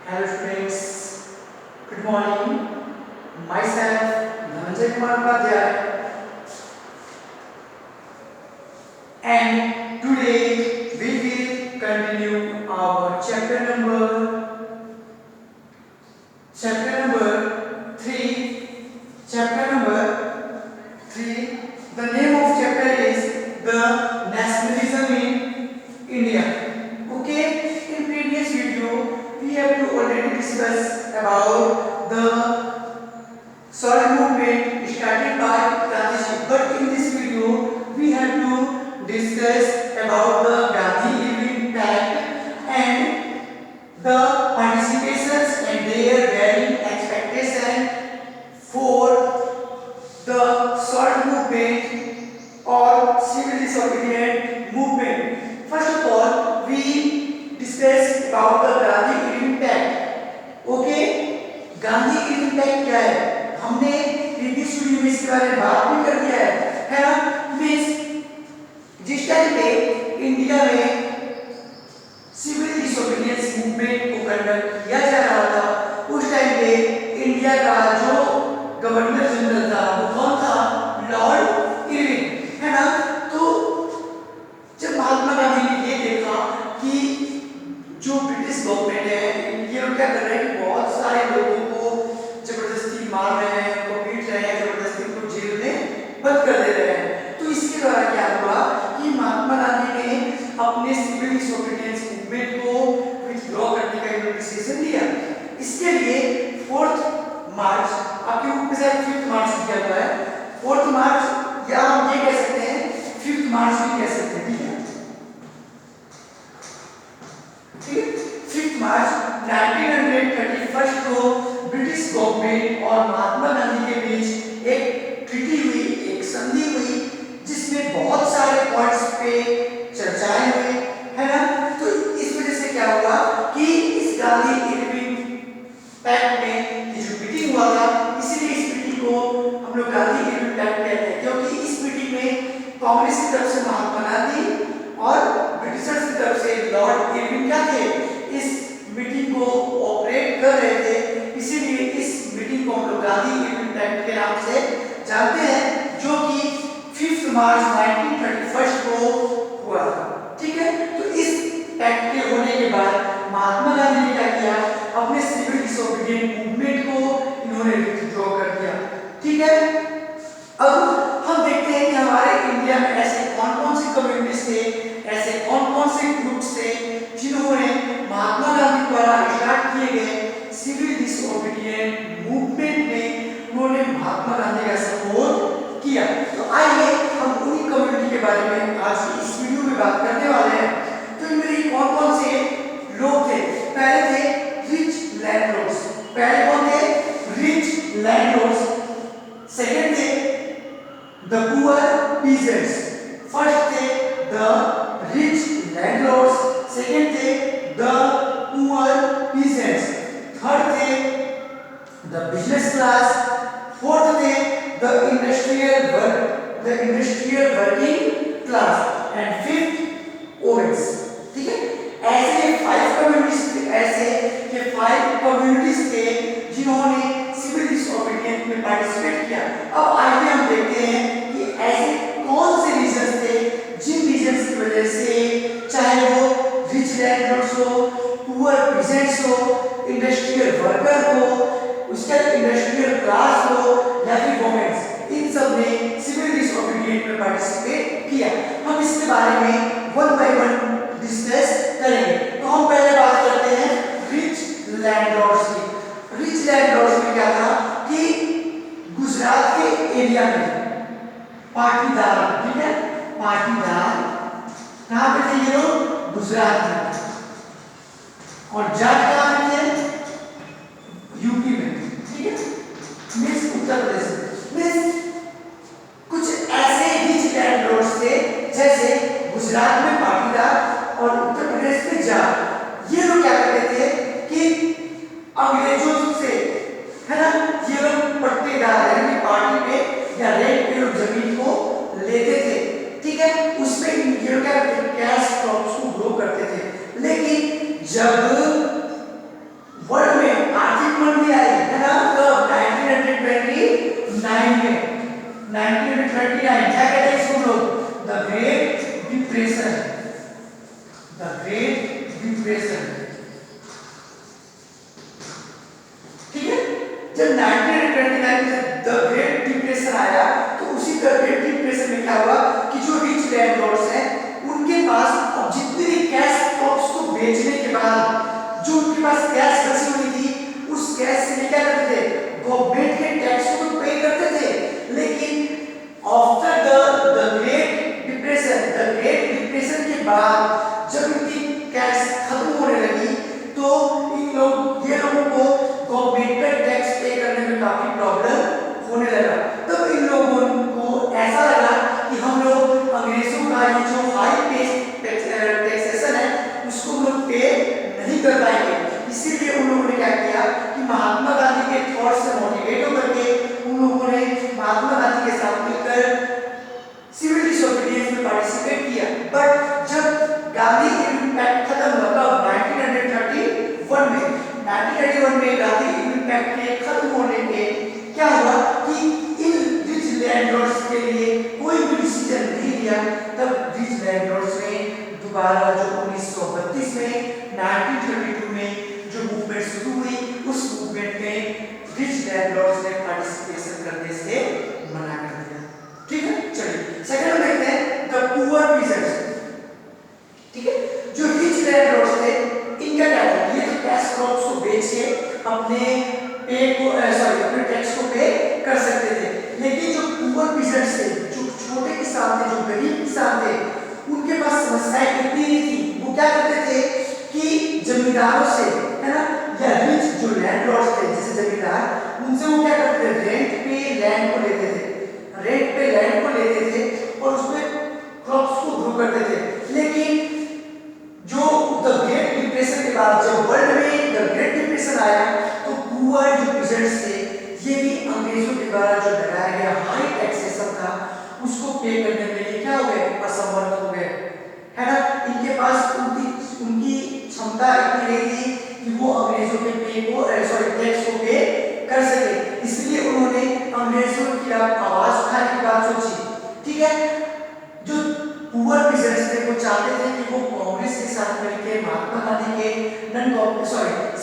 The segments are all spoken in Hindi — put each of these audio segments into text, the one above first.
Hello students, good morning. Myself Dhananjay Kumar Upadhyay, and today we will continue our chapter number 3. Chapter number 3. The name of chapter is the nationalism in India. Okay, in previous video we have to already discuss about the Salt movement started by Gandhiji, but in this video we have to discuss about the Gandhi Irving Pact and the participations and their varying expectation for the Salt movement or civil disobedient movement. First of all, we discuss about the Gandhi Irving Pact. Okay, Gandhi Irving Pact क्या है? हमने प्रीवियस वीडियो में इसके बारे में बात भी कर दिया है ना। मिस जिस टाइम पे इंडिया में सिविल डिसोबीडियंस मूवमेंट को कंडक्ट किया जा रहा था, उस टाइम पे इंडिया का जो गवर्नर जनरल था वो कौन था? लॉर्ड इरविन, है ना। तो जब महात्मा गांधी ने ये देखा कि जो ब्रिटिश गवर्नमेंट है ये लोग क्या कर रहे हैं कि बहुत सारे लोगों को जबरदस्ती मार रहे हैं, उनको पीट रहे हैं, जबरदस्ती उनको जेल में बंद कर दे रहे हैं, तो इसके द्वारा क्या हुआ कि महात्मा गांधी ने अपने सिविल डिसोबीडियंस मूवमेंट को विथड्रॉ करने का डिसीजन लिया। इसके लिए 4 मार्च, आपके बुक में शायद 5 मार्च दिया हुआ है, 4 मार्च या हम ये कह सकते हैं 5 मार्च भी कह सकते हैं, ठीक है। 5 मार्च 1931 को ब्रिटिश गवर्नमेंट और महात्मा गांधी के बीच एक ट्रीटी हुई, एक संधि हुई, जिसमें बहुत सारे पॉइंट्स पे चर्चाएं हुई, है ना। तो इस वजह से क्या हुआ कि इस गांधी इरविन पैक्ट में ये जो मीटिंग हुआ था, इसीलिए इस मीटिंग को हम लोग गांधी इरविन पैक्ट कहते हैं, क्योंकि इस मीटिंग में कांग्रेस की तरफ से महात्मा गांधी और ब्रिटिशर्स की तरफ से लॉर्ड इरविन क्या थे, इस मीटिंग को ऑपरेट कर रहे थे। इसीलिए इस मीटिंग को हम लोग गांधी इरविन पैक्ट के नाम से जानते हैं, जो कि 5 मार्च 1931 को हुआ था, ठीक है। तो इस पैक्ट के होने के बाद महात्मा गांधी ने क्या किया, अपने सिविल डिसोबीडिएंट मूवमेंट को इन्होंने विथड्रॉ कर दिया, ठीक है। अब हम देखते हैं कि हमारे इंडिया में ऐसे कौन-कौन से कम्युनिटीज थे, ऐसे कौन-कौन से ग्रुप्स थे जिन्होंने महात्मा गांधी द्वारा स्टार्ट किए गए सिविल डिसोबीडिएंट मूवमेंट में उन्होंने महात्मा गांधी का सपोर्ट किया। तो आइए हम उन्हीं कम्युनिटी के बारे में आज की इस वीडियो में बात करने वाले हैं। तो इनमें ये कौन-कौन से लोग थे? पहले थे रिच लैंडलॉर्ड्स। पहले कौन थे? Rich landlords. सेकंड थे द पुअर पीजेंट्स। फर्स्ट थे द रिच लैंडलॉर्ड्स, सेकंड थे द पुअर पीजेंट्स, थर्ड थे द बिजनेस क्लास, फोर्थ थे the industrial working class and fifth Owens, ठीक है। ऐसे 5 कम्युनिटीज थे जिन्होंने सिविल डिसोबीडिएंट में पार्टिसिपेट किया। अब आइए हम देखते हैं कि ऐसे कौन से रीजंस थे जिन रीजंस की वजह से, चाहे वो रिच लैंडलॉर्ड्स हो, पुअर पीजेंट्स हो, इंडस्ट्रियल वर्कर हो, उसका इंडस्ट्रियल क्लास हो या फिर वुमेन्स, इन सब ने सिविल डिसोबीडिएंट में पार्टिसिपेट किया। हम इसके बारे में 1 बाय 1 डिस्कस करेंगे। तो हम पहले बात करते हैं रिच लैंडलॉर्ड्स की। रिच लैंडलॉर्ड्स में क्या था कि गुजरात के एरिया में पाटीदार, ठीक है, पाटीदार कहां पे थे ये लोग? गुजरात में। और जाट कहां पे थे? यूपी में, ठीक है, मिस उत्तर प्रदेश में। कुछ ऐसे रिच लैंडलॉर्ड्स थे जैसे गुजरात में पाटीदार और उत्तर प्रदेश में जाट। ये लोग क्या करते थे कि अंग्रेजों से, है ना, ये लोग पट्टेदार यानी पार्टी पे या रेंट पे लोग जमीन को लेते थे, ठीक है। उसमें ये लोग क्या करते थे, कैश क्रॉप्स को ग्रो करते थे। लेकिन जब डिप्रेशन, द ग्रेट डिप्रेशन, ठीक है। जब 1929 में द ग्रेट डिप्रेशन आया तो उसी द ग्रेट डिप्रेशन में क्या हुआ कि जो रिच लैंडलॉर्ड्स हैं उनके पास अब जितनी भी कैश क्रॉप्स को बेचने के बाद जो उनके पास कैश बची हुई थी उस कैश से क्या करते थे, गवर्नमेंट के टैक्स को पे करते थे। लेकिन आफ्टर द ग्रेट डिप्रेशन के बाद जब इनकी कैश खत्म होने लगी तो ये लोगों को गवर्नमेंट का टैक्स पे करने में काफी प्रॉब्लम होने लगा। तब इन लोगों को ऐसा लगा कि हम लोग अंग्रेजों का ये जो हाई टैक्सेशन है उसको हम लोग पे नहीं कर पाएंगे। इसीलिए उन लोगों ने क्या किया कि महात्मा गांधी के थॉट से मोटिवेट होकर के उन लोगों ने महात्मा गांधी के साथ मिलकर सिविल डिसोबीडियंस में पार्टिसिपेट किया। बट जब गांधी इम्पैक्ट खत्म हुआ 1931 में गांधी इम्पैक्ट के खत्म होने पे क्या हुआ कि इन रिच लैंडलॉर्ड्स के लिए कोई भी डिसीजन नहीं लिया। तब रिच लैंडलॉर्ड्स ने दोबारा जो 1932 में 1932 में जो मूवमेंट शुरू हुई उस मूवमेंट में रिच लैंडलॉर्ड्स ने पार्टिसिपेशन करने से मना कर दिया। ठीक है, चलिए सेकंड देखते हैं द पुअर पीजेंट्स। ठीक है, जो रिच लैंडलॉर्ड्स थे इनका क्या था, ये तो कैश क्रॉप्स को बेच के अपने अपने टैक्स को पे कर सकते थे। लेकिन जो पुअर पीजेंट्स थे, जो छोटे किसान थे, जो गरीब किसान थे, उनके पास समस्याएं इतनी नहीं थी। वो क्या करते थे कि जमींदारों से, है ना, या रिच जो लैंडलॉर्ड्स थे जैसे जमींदार, उनसे वो क्या करते थे, रेंट पे लैंड को लेते थे और उसमें क्रॉप्स को ग्रो करते थे। लेकिन जो द ग्रेट डिप्रेशन के बाद जब वर्ल्ड में द ग्रेट डिप्रेशन आया तो पुअर जो पीजेंट्स थे ये भी अंग्रेजों के द्वारा जो लगाया गया हाई टैक्सेशन था उसको पे करने के लिए क्या हो गए, असमर्थ हो गए, है ना। इनके पास उनकी क्षमता इतनी नहीं थी कि वो अंग्रेजों के टैक्स को पे कर सके। इसलिए उन्होंने अंग्रेजों के खिलाफ आवाज उठाने की बात सोची। ठीक है, जो पुअर पीजेंट्स थे वो चाहते थे कि वो कांग्रेस के साथ मिलकर महात्मा गांधी के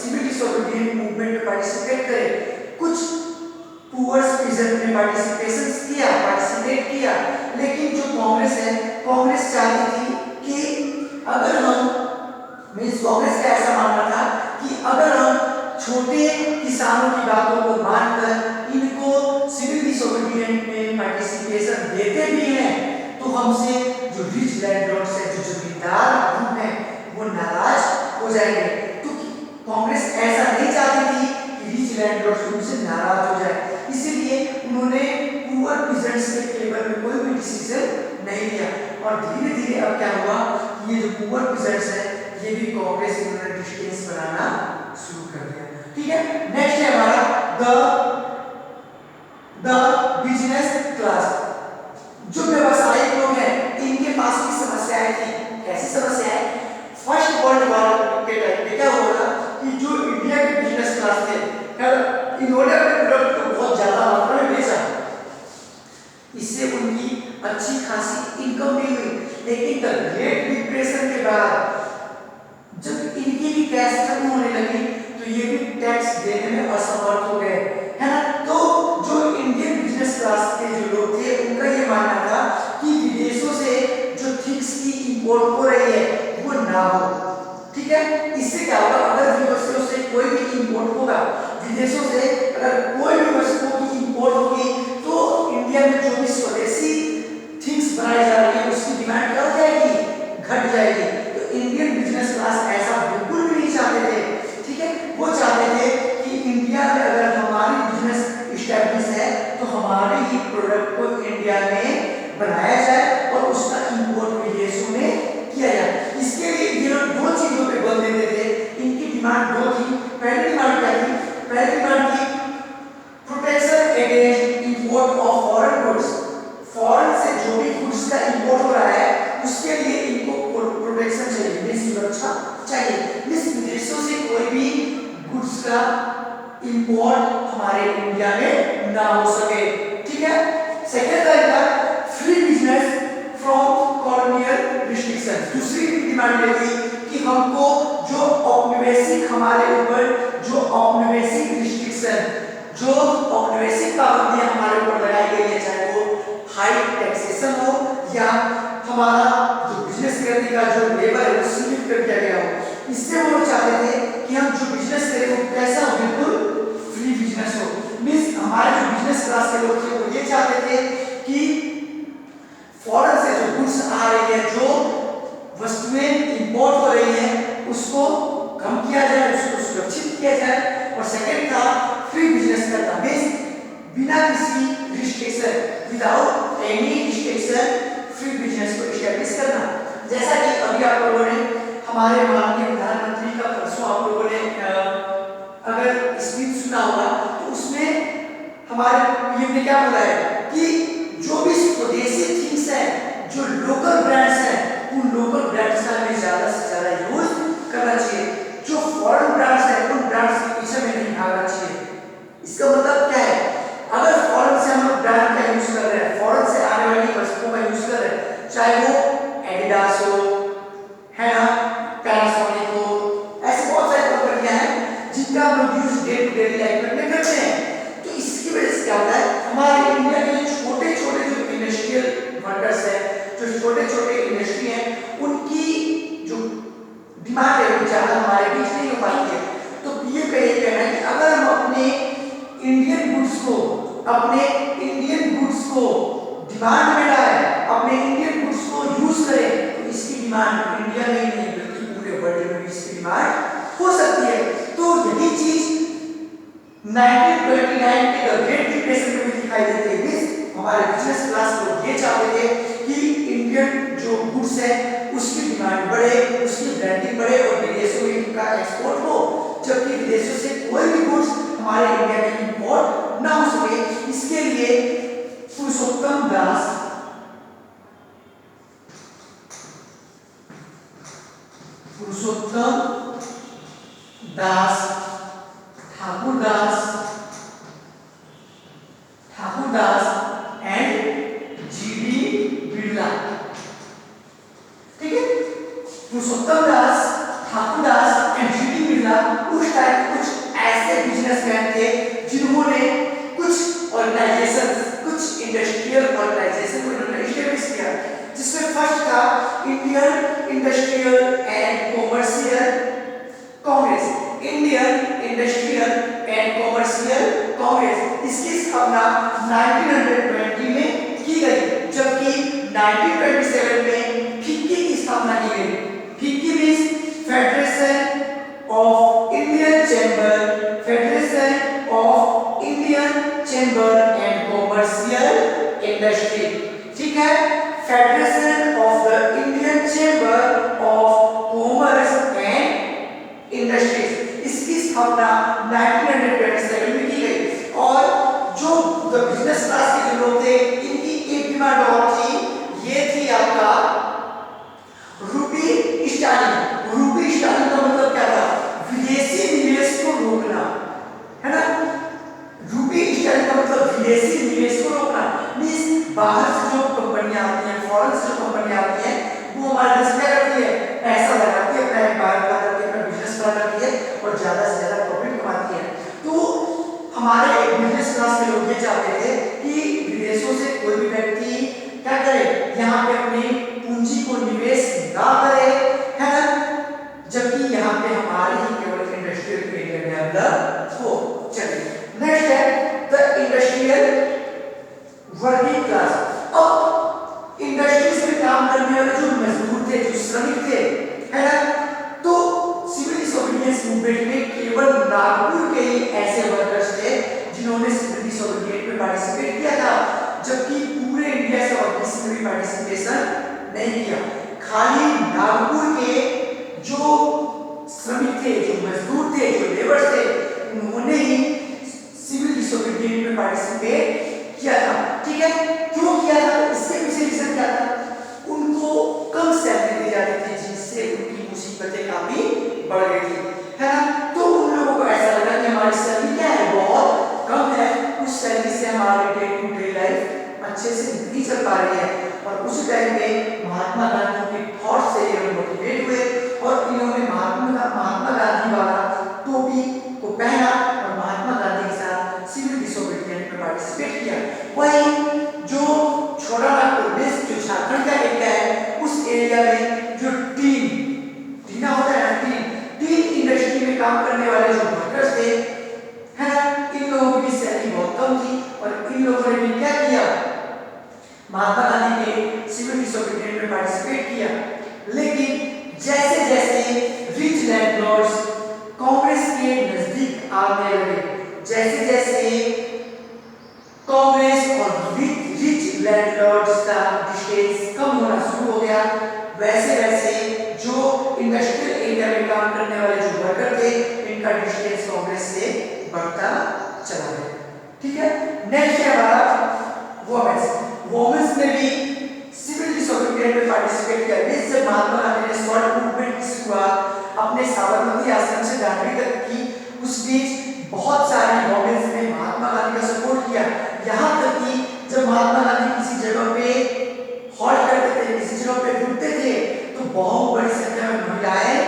सिविल डिसोबीडियंस मूवमेंट में पार्टिसिपेट करें। कुछ पुअर पीजेंट ने पार्टिसिपेट किया, लेकिन जो कांग्रेस है, कांग्रेस चाहती थी कि अगर हम कांग्रेस का ऐसा मानना था कि अगर हम छोटे किसानों की बातों को मानकर इनको सिविल डिसोबीडियंस में पार्टिसिपेशन देते भी हैं तो हमसे जो रिच लैंडलॉर्ड्स है, जो जमींदार ग्रुप है, वो नाराज हो जाएंगे। तो कांग्रेस ऐसा नहीं चाहती थी कि रिच लैंडलॉर्ड्स उनसे नाराज हो जाए। इसीलिए उन्होंने पुअर पीजेंट्स के फेवर में कोई भी डिसीजन नहीं लिया। और धीरे धीरे अब क्या हुआ, ये जो पुअर पीजेंट्स है ये भी कांग्रेस से उन्होंने डिस्टेंस बनाना शुरू कर दिया। ठीक है, नेक्स्ट है हमारा द बिजनेस क्लास। जो व्यवसायिक लोग हैं इनके पास भी समस्याएं थी। कैसी समस्याएं? फर्स्ट वर्ल्ड वॉर के टाइम पे क्या हुआ कि जो इंडिया के बिजनेस क्लास थे इन्होंने अपने प्रोडक्ट को बहुत ज्यादा मात्रा में बेचा, इससे उनकी अच्छी खासी इनकम भी हुई। लेकिन द ग्रेट डिप्रेशन के बाद जब इनकी भी कैश खत्म होने लगी तो ये भी टैक्स देने में असमर्थ हो गए, है ना। तो जो इंडियन बिजनेस क्लास के जो लोग थे उनका ये मानना था कि विदेशों से जो थिंग्स की इंपोर्ट हो रही है वो ना हो। ठीक है, इससे क्या होगा, अगर विदेशों से कोई भी इंपोर्ट होगा, विदेशों से अगर कोई भी वस्तुओं की इंपोर्ट होगी तो इंडिया में जो भी स्वदेशी थिंग्स बनाई जा रही है उसकी डिमांड बढ़ जाएगी, घट जाएगी। तो इंडियन बिजनेस क्लास ऐसा बिल्कुल भी नहीं चाहते थे। ठीक है, वो चाहते थे कि इंडिया में अगर हमारी बिजनेस इस्टेब्लिश है तो हमारे ही प्रोडक्ट को इंडिया में बनाया जाए और उसका इंपोर्ट विदेशों में किया जाए। इसके लिए ये लोग दो चीजों पे बल देते थे। इनकी डिमांड दो थी। पहली डिमांड क्या थी? पहली डिमांड थी protection against import of foreign goods. Foreign से जो भी गुड्स का इंपोर्ट हो रहा है उसके लिए इनको प्रोटेक्शन चाहिए, सुरक्षा चाहिए। इस विदेशों से कोई भी गुड्स का इंपोर्ट हमारे इंडिया में ना हो सके। ठीक है, सेकंड तरीका free business from colonial restriction. दूसरी डिमांड ये थी कि हमको जो औपनिवेशिक हमारे ऊपर जो औपनिवेशिक रिस्ट्रिक्शन, जो औपनिवेशिक पाबंदियां हमारे ऊपर लगाई गई है, चाहे वो हाई टैक्सेशन हो या हमारा जो बिजनेस करने का जो लेवल है वो सीमित कर दिया गया हो, इससे वो चाहते थे कि हम जो बिजनेस करें वो कैसा हो, बिल्कुल फ्री बिजनेस हो। मींस हमारे जो बिजनेस क्लास के लोग थे वो ये चाहते थे कि फॉरेन से जो गुड्स आ रही है, जो वस्तुएं इंपोर्ट हो रही हैं, उसको कम किया जाए, उसको सुरक्षित किया जाए। और सेकंड था फ्री बिजनेस करना, मींस बिना किसी restriction, without any restriction free business को एस्टैब्लिश करना। जैसा कि अभी आप लोगों ने हमारे माननीय प्रधानमंत्री का परसों आप लोगों ने अगर स्पीच सुना होगा तो उसमें हमारे पीएम ने क्या बोला है कि जो भी स्वदेशी थिंग्स हैं, जो लोकल ब्रांड्स हैं, उन लोकल ब्रांड्स का हमें ज्यादा से ज्यादा यूज करना चाहिए। जो फॉरेन ब्रांड्स हैं उन ब्रांड्स के पीछे में नहीं भागना चाहिए। इसका मतलब क्या है, अगर फॉरेन से हम लोग ब्रांड का यूज कर रहे हैं, फॉरेन से आने वाली वस्तुओं का यूज कर रहे हैं, चाहे वो एडिडास हो, है ना, पैनासोनिक हो, ऐसे बहुत सारी कंपनियां हैं जिनका हम लोग use day to day life में करते हैं। तो इसकी वजह से क्या होता है, हमारे इंडिया के छोटे छोटे जो इंडस्ट्रियल वर्कर्स हैं, जो छोटे छोटे इंडस्ट्री हैं, उनकी जो डिमांड है वो ज्यादा हमारे बीच नहीं हो पाती है। तो ये कहना है कि अगर हम अपने इंडियन गुड्स को डिमांड में लाए, अपने इंडियन गुड्स को यूज करें, तो इसकी डिमांड इंडिया में ही नहीं बल्कि पूरे वर्ल्ड में भी इसकी डिमांड हो सकती है। तो यही चीज 1929 के ग्रेट डिप्रेशन में भी दिखाई देती है। हमारे बिजनेस क्लास लोग ये चाहते थे कि इंडियन जो गुड्स है उसकी डिमांड बढ़े, उसकी ब्रांडिंग बढ़े और विदेशों में इनका एक्सपोर्ट हो, जबकि विदेशों से कोई भी गुड्स हमारे इंडिया में इंपोर्ट ना हो सके। इसके लिए पुरुषोत्तम दास ठाकुरदास एंड जीडी बिरला, ठीक है, पुरुषोत्तम दास, ठाकुरदास एंड जीडी बिरला उस टाइम कुछ ऐसे बिजनेसमैन थे जिन्होंने कुछ ऑर्गेनाइजेशन, कुछ इंडस्ट्रियल ऑर्गेनाइजेशन को इन्होंने एस्टैब्लिश किया, जिसमें फर्स्ट था Indian industrial and commercial Congress, Indian industrial and commercial Congress. इसकी स्थापना 1920 में की गई, जबकि 1927 में फिक्की की स्थापना की गई। FICCI means federation of Indian chamber and commercial industry, ठीक है, federation of the Indian chamber of commerce and industries. इसकी स्थापना 1927 में की गई। और जो बिजनेस क्लास के जो लोग थे, इनकी एक डिमांड और थी, ये थी आपका रूपी स्टालिन। रूपी स्टालिन का मतलब क्या था, विदेशी निवेश को रोकना, है ना। रूपी स्टालिन का मतलब विदेशी निवेश को रोकना, मींस बाहर से जो कंपनियां आती हैं, फॉरेन से जो कंपनियां आती हैं, वो हमारे देश में करती है, पैसा लगाती है, अपना व्यापार करती है, अपना बिजनेस करती है और ज्यादा से ज्यादा प्रॉफिट कमाती है। तो हमारे बिजनेस क्लास के लोग ये चाहते थे कि विदेशों से कोई भी व्यक्ति क्या करे, यहाँ पे अपनी पूंजी को निवेश ना करे, है ना, जबकि यहाँ पे हमारी ही केवल इंडस्ट्रियल एरिया डेवलप हो। चलिए नेक्स्ट है द इंडस्ट्रियल वर्किंग क्लास। अब इंडस्ट्रीज में काम करने वाले जो मजदूर थे, जो श्रमिक थे, है ना, तो सिविल डिसोबीडियंस मूवमेंट में केवल नागपुर के ही ऐसे वर्कर्स थे जिन्होंने सिविल डिसोबीडियंस में पार्टिसिपेट किया था, जबकि पूरे इंडिया से और किसी ने भी पार्टिसिपेशन नहीं किया। खाली नागपुर के जो श्रमिक थे, जो मजदूर थे, जो लेबर्स थे, उन्होंने ही सिविल डिसोबीडियंस में पार्टिसिपेट किया था, ठीक है। क्यों किया था, इसके पीछे रीजन क्या था, उनको कम सैलरी दी जाती थी, जिससे उनकी मुसीबतें काफी बढ़ गई थी, है ना। तो उन लोगों को ऐसा लगा कि हमारी सैलरी क्या है, बहुत कम है, उस सैलरी से हमारी डे टू डे लाइफ अच्छे से नहीं चल पा रही है। और उसी टाइम पे महात्मा गांधी के थॉट से जैसे जैसे रिच लैंडलॉर्ड्स कांग्रेस के नजदीक आने लगे, जैसे जैसे कांग्रेस और रिच लैंडलॉर्ड्स का डिस्टेंस कम होना शुरू हो गया, वैसे वैसे जो इंडस्ट्रियल एरिया में काम करने वाले जो वर्कर थे, इनका डिस्टेंस कांग्रेस से बढ़ता चला गया। ठीक है, नेक्स्ट है हमारा वोमेन्स ने भी सिविल डिसोबीडियंस में पार्टिसिपेट किया। जब महात्मा गांधी ने स्वर्ण मूवमेंट की शुरुआत अपने साबरमती आश्रम से दांडी तक की, उस बीच बहुत सारी वोमेन्स ने महात्मा गांधी का सपोर्ट किया। यहाँ तक कि जब महात्मा गांधी किसी जगह पे हॉल्ट करते थे, किसी जगह पे रुकते थे, तो बहुत बड़ी संख्या में महिलाएं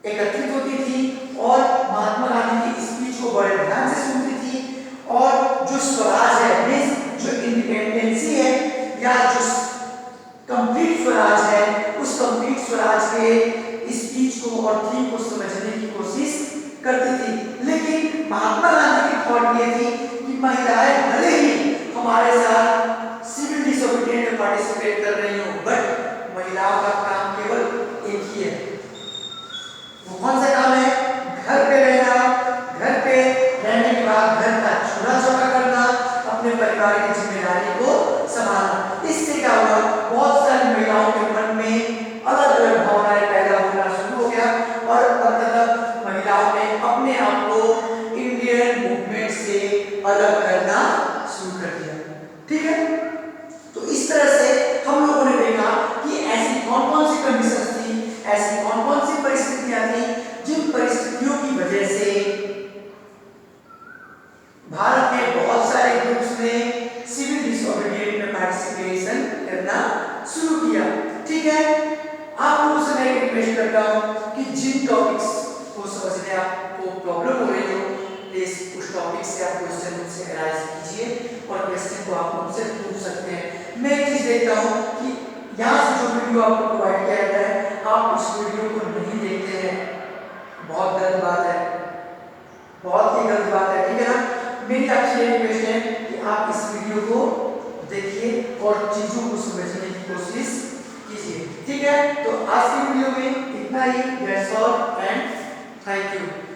एकत्रित होती थी और महात्मा गांधी की स्पीच को बड़े ध्यान से सुनती थी। और जो स्वराज है, मींस जो इंडिपेंडेंसी है या जो कंप्लीट स्वराज है, उस कंप्लीट स्वराज के स्पीच को और थीम को समझने की कोशिश करती थी। लेकिन महात्मा गांधी की थॉट ये थी कि महिलाएं भले ही हमारे साथ सिविल डिसोबीडियंस में पार्टिसिपेट कर रही हो, बट महिलाओं का काम केवल एक ही है। वो कौन सा काम है? घर पे रहना, घर पे रहने के बाद घर का चूल्हा चौका करना, अपने परिवार की जिम्मेदारी को संभालना। इससे क्या हुआ, बहुत सारी महिलाओं के मन में अलग अलग भावनाएं पैदा होना शुरू हो गया और अंततः महिलाओं ने अपने आप को इंडियन मूवमेंट से अलग करना शुरू कर दिया। ठीक है, तो इस तरह से हम लोगों ने देखा कि ऐसी कौन कौन सी कंडीशंस थी, ऐसी कौन कौन सी परिस्थितियां थी जिन परिस्थितियों की वजह से भारत के बहुत सारे ग्रुप्स ने सिविल डिसोबीडियंस में पार्टिसिपेशन करना शुरू किया। ठीक है, आप लोगों से मैं रिक्वेस्ट करता हूं कि जिन टॉपिक्स को समझने आपको प्रॉब्लम हो रही हो, प्लीज उस टॉपिक से आप क्वेश्चन मुझसे एराइज कीजिए और क्वेश्चन को आप मुझसे पूछ सकते हैं। मैं एक चीज देखता हूं कि यहाँ से जो वीडियो आपको प्रोवाइड किया जाता है, आप उस वीडियो को नहीं देखते हैं, बहुत गलत बात है, बहुत ही गलत बात है। ठीक है ना, मेरी आपसे रिक्वेस्ट है कि आप इस वीडियो को देखिए और चीजों को समझने की कोशिश कीजिए। ठीक है, तो आज की वीडियो में इतना ही। That's all and thank you.